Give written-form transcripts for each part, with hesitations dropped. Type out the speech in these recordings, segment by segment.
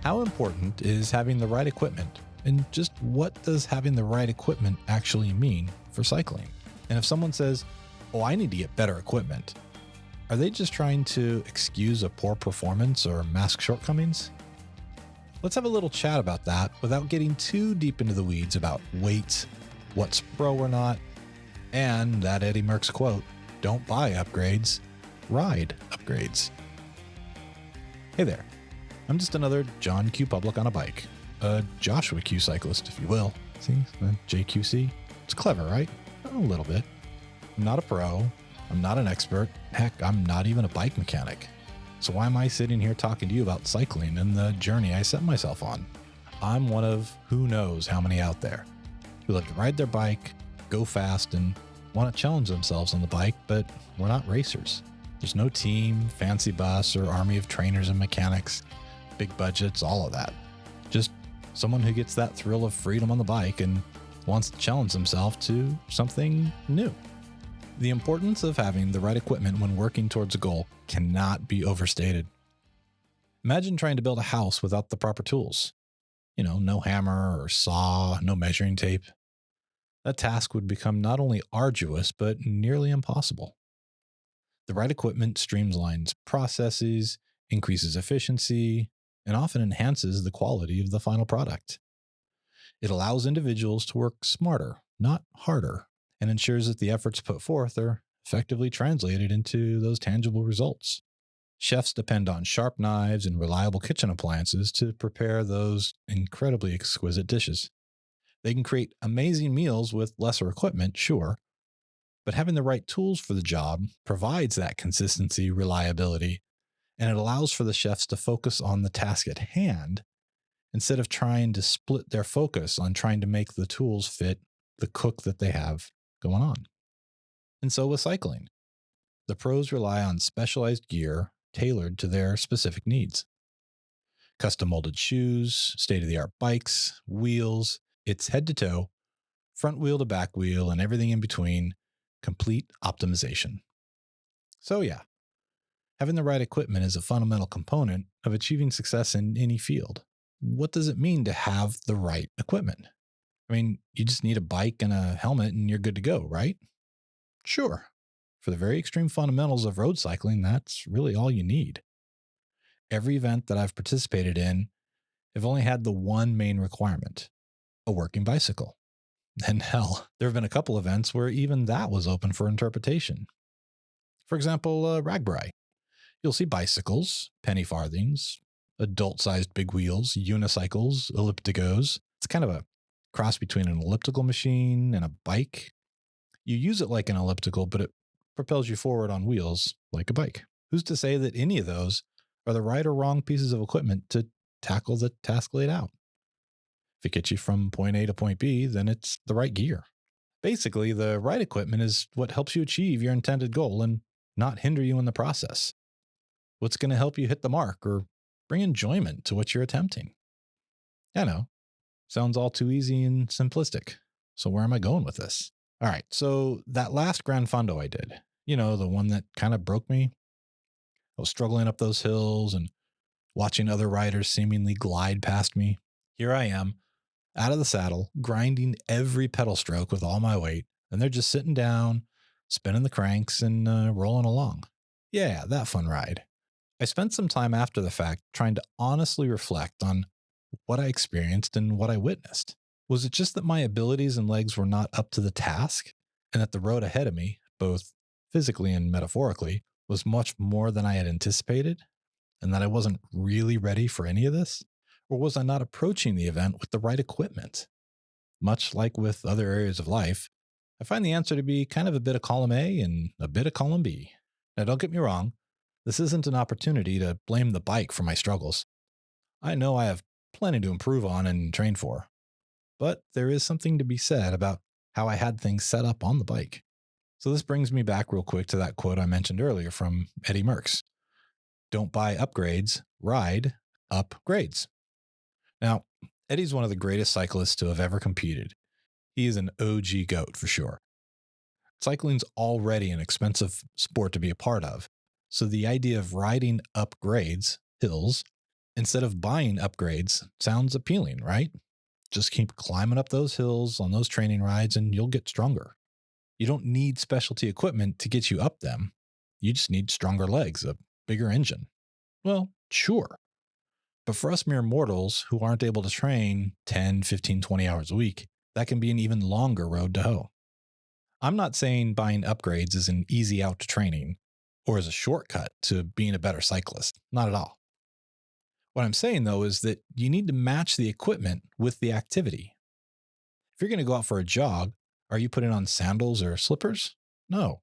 How important is having the right equipment? And just what does having the right equipment actually mean for cycling? And if someone says, "Oh, I need to get better equipment," are they just trying to excuse a poor performance or mask shortcomings? Let's have a little chat about that without getting too deep into the weeds about weights, what's pro or not, and that Eddie Merckx quote, "Don't buy upgrades, ride upgrades." Hey there, I'm just another John Q. Public on a bike, a Joshua Q. cyclist, if you will. See, JQC? It's clever, right? A little bit. I'm not a pro. I'm not an expert. Heck, I'm not even a bike mechanic. So why am I sitting here talking to you about cycling and the journey I set myself on? I'm one of who knows how many out there who like to ride their bike, go fast, and want to challenge themselves on the bike, but we're not racers. There's no team, fancy bus, or army of trainers and mechanics, big budgets, all of that. Just someone who gets that thrill of freedom on the bike and wants to challenge himself to something new. The importance of having the right equipment when working towards a goal cannot be overstated. Imagine trying to build a house without the proper tools. No hammer or saw, no measuring tape. That task would become not only arduous, but nearly impossible. The right equipment streamlines processes, increases efficiency, and often enhances the quality of the final product. It allows individuals to work smarter, not harder, and ensures that the efforts put forth are effectively translated into those tangible results. Chefs depend on sharp knives and reliable kitchen appliances to prepare those incredibly exquisite dishes. They can create amazing meals with lesser equipment, sure, but having the right tools for the job provides that consistency, reliability, and it allows for the chefs to focus on the task at hand instead of trying to split their focus on trying to make the tools fit the cook that they have going on. And so with cycling, the pros rely on specialized gear tailored to their specific needs. Custom molded shoes, state of the art bikes, wheels, it's head to toe, front wheel to back wheel, and everything in between, complete optimization. So, yeah, having the right equipment is a fundamental component of achieving success in any field. What does it mean to have the right equipment? I mean, you just need a bike and a helmet and you're good to go, right? Sure. For the very extreme fundamentals of road cycling, that's really all you need. Every event that I've participated in, I've only had the one main requirement: a working bicycle. And hell, there have been a couple events where even that was open for interpretation. For example, Ragbri. You'll see bicycles, penny farthings, adult-sized big wheels, unicycles, ellipticos. It's kind of a cross between an elliptical machine and a bike. You use it like an elliptical, but it propels you forward on wheels like a bike. Who's to say that any of those are the right or wrong pieces of equipment to tackle the task laid out? If it gets you from point A to point B, then it's the right gear. Basically, the right equipment is what helps you achieve your intended goal and not hinder you in the process. What's going to help you hit the mark or bring enjoyment to what you're attempting? I know, sounds all too easy and simplistic. So where am I going with this? All right, so that last Gran Fondo I did, the one that kind of broke me. I was struggling up those hills and watching other riders seemingly glide past me. Here I am, out of the saddle, grinding every pedal stroke with all my weight, and they're just sitting down, spinning the cranks, and rolling along. Yeah, that fun ride. I spent some time after the fact trying to honestly reflect on what I experienced and what I witnessed. Was it just that my abilities and legs were not up to the task, and that the road ahead of me, both physically and metaphorically, was much more than I had anticipated, and that I wasn't really ready for any of this? Or was I not approaching the event with the right equipment? Much like with other areas of life, I find the answer to be kind of a bit of column A and a bit of column B. Now, don't get me wrong, this isn't an opportunity to blame the bike for my struggles. I know I have plenty to improve on and train for, but there is something to be said about how I had things set up on the bike. So this brings me back real quick to that quote I mentioned earlier from Eddie Merckx. Don't buy upgrades, ride upgrades. Now, Eddie's one of the greatest cyclists to have ever competed. He is an OG GOAT for sure. Cycling's already an expensive sport to be a part of, so the idea of riding up grades, hills, Instead of buying upgrades, sounds appealing, right? Just keep climbing up those hills on those training rides and you'll get stronger. You don't need specialty equipment to get you up them. You just need stronger legs, a bigger engine. Well, sure. But for us mere mortals who aren't able to train 10, 15, 20 hours a week, that can be an even longer road to hoe. I'm not saying buying upgrades is an easy out to training or is a shortcut to being a better cyclist. Not at all. What I'm saying though is that you need to match the equipment with the activity. If you're going to go out for a jog, are you putting on sandals or slippers? No.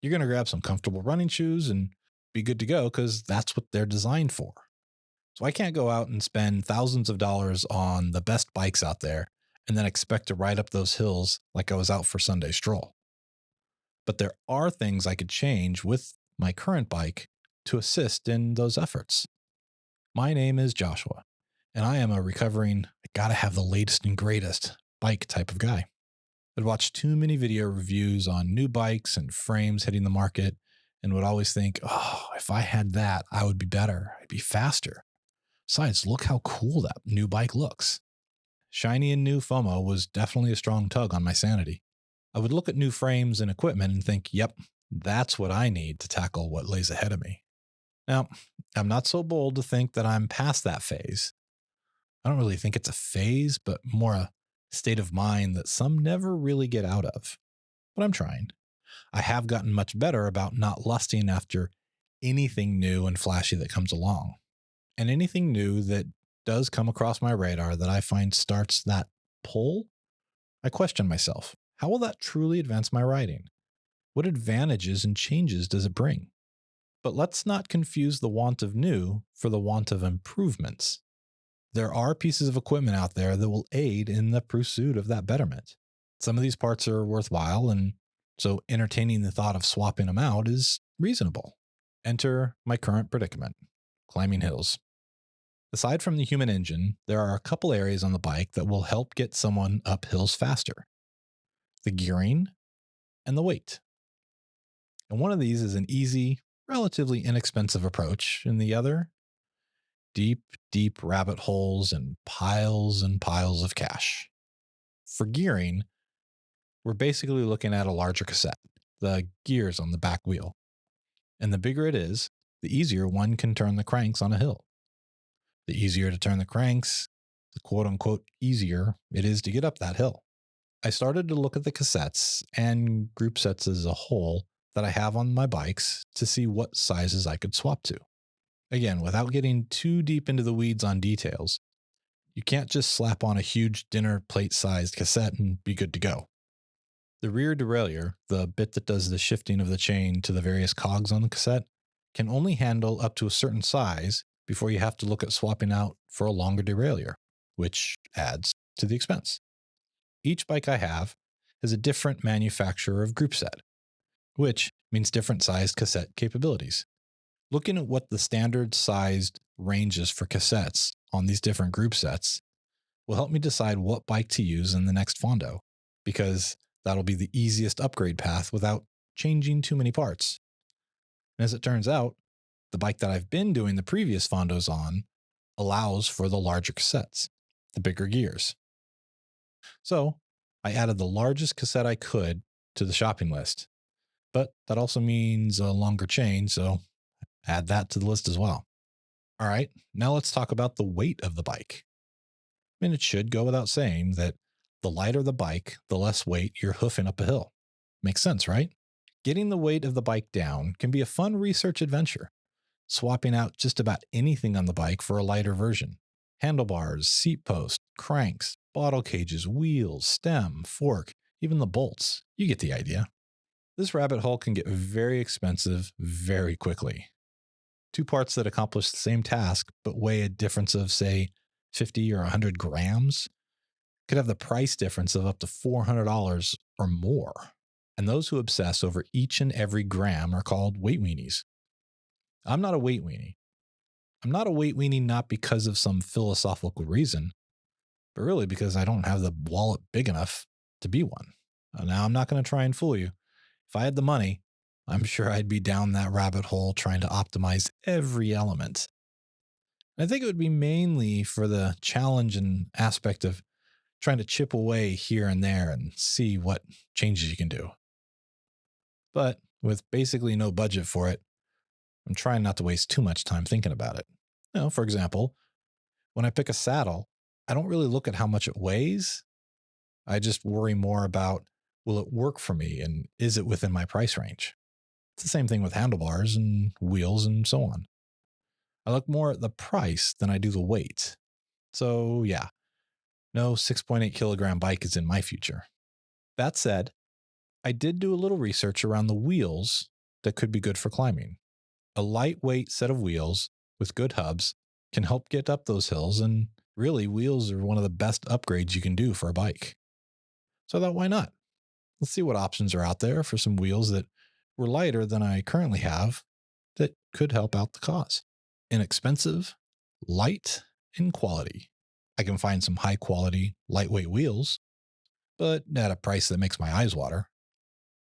You're going to grab some comfortable running shoes and be good to go because that's what they're designed for. So I can't go out and spend thousands of dollars on the best bikes out there and then expect to ride up those hills like I was out for Sunday stroll. But there are things I could change with my current bike to assist in those efforts. My name is Joshua, and I am a recovering, I gotta have the latest and greatest bike type of guy. I'd watched too many video reviews on new bikes and frames hitting the market and would always think, oh, if I had that, I would be better. I'd be faster. Besides, look how cool that new bike looks. Shiny and new FOMO was definitely a strong tug on my sanity. I would look at new frames and equipment and think, yep, that's what I need to tackle what lays ahead of me. Now, I'm not so bold to think that I'm past that phase. I don't really think it's a phase, but more a state of mind that some never really get out of. But I'm trying. I have gotten much better about not lusting after anything new and flashy that comes along. And anything new that does come across my radar that I find starts that pull, I question myself. How will that truly advance my riding? What advantages and changes does it bring? But let's not confuse the want of new for the want of improvements. There are pieces of equipment out there that will aid in the pursuit of that betterment. Some of these parts are worthwhile, and so entertaining the thought of swapping them out is reasonable. Enter my current predicament, climbing hills. Aside from the human engine, there are a couple areas on the bike that will help get someone up hills faster. The gearing and the weight. And one of these is an easy, relatively inexpensive approach, and the other, deep, deep rabbit holes and piles of cash. For gearing, we're basically looking at a larger cassette, the gears on the back wheel. And the bigger it is, the easier one can turn the cranks on a hill. The easier to turn the cranks, the quote unquote easier it is to get up that hill. I started to look at the cassettes and group sets as a whole that I have on my bikes to see what sizes I could swap to. Again, without getting too deep into the weeds on details, you can't just slap on a huge dinner plate sized cassette and be good to go. The rear derailleur, the bit that does the shifting of the chain to the various cogs on the cassette, can only handle up to a certain size before you have to look at swapping out for a longer derailleur, which adds to the expense. Each bike I have is a different manufacturer of group set, which means different sized cassette capabilities. Looking at what the standard sized ranges for cassettes on these different group sets will help me decide what bike to use in the next Fondo, because that'll be the easiest upgrade path without changing too many parts. And as it turns out, the bike that I've been doing the previous Fondos on allows for the larger cassettes, the bigger gears. So I added the largest cassette I could to the shopping list, but that also means a longer chain, so add that to the list as well. All right, now let's talk about the weight of the bike. I mean, it should go without saying that the lighter the bike, the less weight you're hoofing up a hill. Makes sense, right? Getting the weight of the bike down can be a fun research adventure, swapping out just about anything on the bike for a lighter version. Handlebars, seat post, cranks, bottle cages, wheels, stem, fork, even the bolts. You get the idea. This rabbit hole can get very expensive very quickly. Two parts that accomplish the same task but weigh a difference of, say, 50 or 100 grams could have the price difference of up to $400 or more. And those who obsess over each and every gram are called weight weenies. I'm not a weight weenie. I'm not a weight weenie not because of some philosophical reason, but really because I don't have the wallet big enough to be one. Now, I'm not going to try and fool you. If I had the money, I'm sure I'd be down that rabbit hole trying to optimize every element. I think it would be mainly for the challenge and aspect of trying to chip away here and there and see what changes you can do. But with basically no budget for it, I'm trying not to waste too much time thinking about it. For example, when I pick a saddle, I don't really look at how much it weighs. I just worry more about, will it work for me and is it within my price range? It's the same thing with handlebars and wheels and so on. I look more at the price than I do the weight. So, yeah, no 6.8 kilogram bike is in my future. That said, I did do a little research around the wheels that could be good for climbing. A lightweight set of wheels with good hubs can help get up those hills, and really, wheels are one of the best upgrades you can do for a bike. So I thought, why not? Let's see what options are out there for some wheels that were lighter than I currently have that could help out the cause. Inexpensive, light, and quality. I can find some high quality, lightweight wheels, but at a price that makes my eyes water.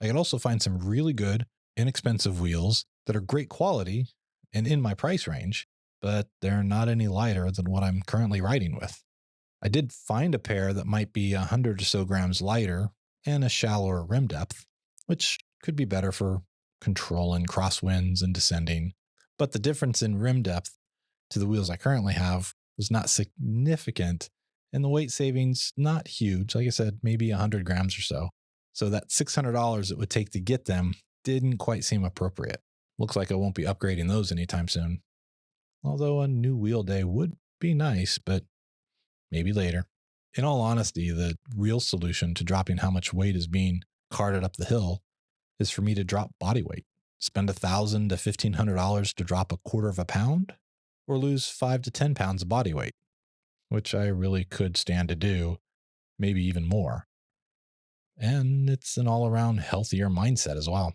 I can also find some really good, inexpensive wheels that are great quality and in my price range, but they're not any lighter than what I'm currently riding with. I did find a pair that might be 100 or so grams lighter and a shallower rim depth, which could be better for controlling crosswinds and descending. But the difference in rim depth to the wheels I currently have was not significant, and the weight savings not huge. Like I said, maybe 100 grams or so. So that $600 it would take to get them didn't quite seem appropriate. Looks like I won't be upgrading those anytime soon. Although a new wheel day would be nice, but maybe later. In all honesty, the real solution to dropping how much weight is being carted up the hill is for me to drop body weight. Spend $1,000 to $1,500 to drop a quarter of a pound, or lose 5 to 10 pounds of body weight, which I really could stand to do, maybe even more. And it's an all around healthier mindset as well.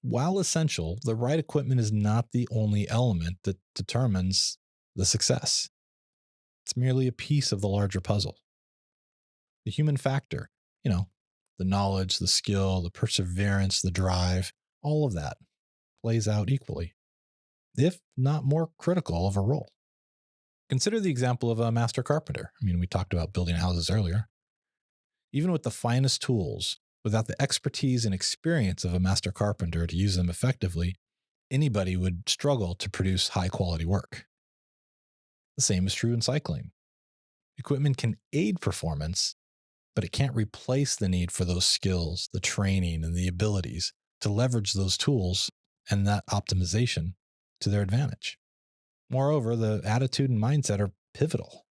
While essential, the right equipment is not the only element that determines the success. It's merely a piece of the larger puzzle. The human factor, you know, the knowledge, the skill, the perseverance, the drive, all of that plays out equally, if not more critical of a role. Consider the example of a master carpenter. We talked about building houses earlier. Even with the finest tools, without the expertise and experience of a master carpenter to use them effectively, anybody would struggle to produce high quality work. The same is true in cycling. Equipment can aid performance, but it can't replace the need for those skills, the training, and the abilities to leverage those tools and that optimization to their advantage. Moreover, the attitude and mindset are pivotal.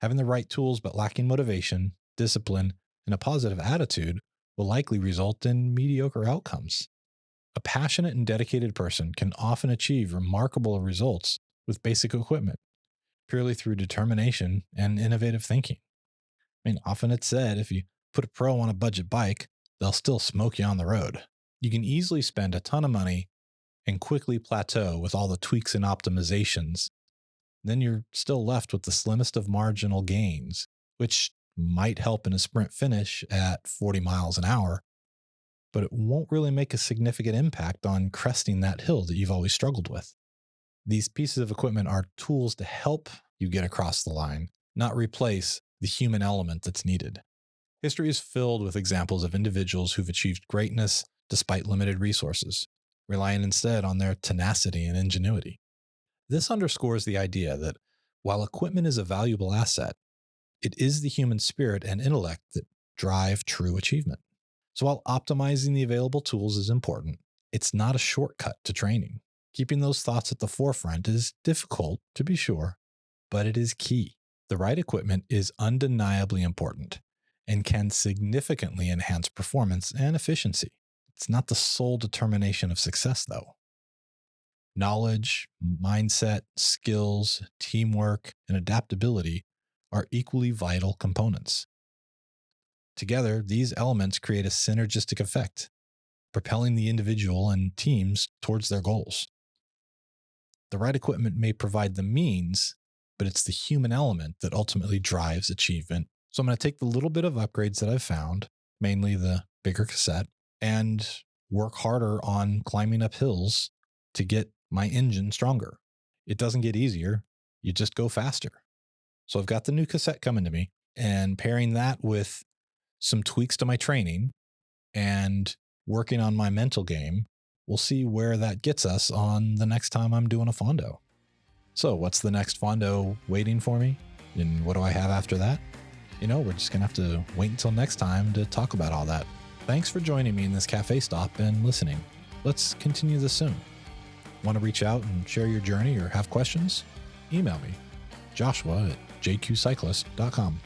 Having the right tools but lacking motivation, discipline, and a positive attitude will likely result in mediocre outcomes. A passionate and dedicated person can often achieve remarkable results with basic equipment, purely through determination and innovative thinking. Often it's said if you put a pro on a budget bike, they'll still smoke you on the road. You can easily spend a ton of money and quickly plateau with all the tweaks and optimizations. Then you're still left with the slimmest of marginal gains, which might help in a sprint finish at 40 miles an hour, but it won't really make a significant impact on cresting that hill that you've always struggled with. These pieces of equipment are tools to help you get across the line, not replace the human element that's needed. History is filled with examples of individuals who've achieved greatness despite limited resources, relying instead on their tenacity and ingenuity. This underscores the idea that while equipment is a valuable asset, it is the human spirit and intellect that drive true achievement. So while optimizing the available tools is important, it's not a shortcut to training. Keeping those thoughts at the forefront is difficult, to be sure, but it is key. The right equipment is undeniably important and can significantly enhance performance and efficiency. It's not the sole determination of success, though. Knowledge, mindset, skills, teamwork, and adaptability are equally vital components. Together, these elements create a synergistic effect, propelling the individual and teams towards their goals. The right equipment may provide the means, but it's the human element that ultimately drives achievement. So I'm going to take the little bit of upgrades that I've found, mainly the bigger cassette, and work harder on climbing up hills to get my engine stronger. It doesn't get easier, you just go faster. So I've got the new cassette coming to me, and pairing that with some tweaks to my training and working on my mental game, we'll see where that gets us on the next time I'm doing a Fondo. So what's the next Fondo waiting for me? And what do I have after that? We're just going to have to wait until next time to talk about all that. Thanks for joining me in this cafe stop and listening. Let's continue this soon. Want to reach out and share your journey or have questions? Email me, joshua@jqcyclist.com.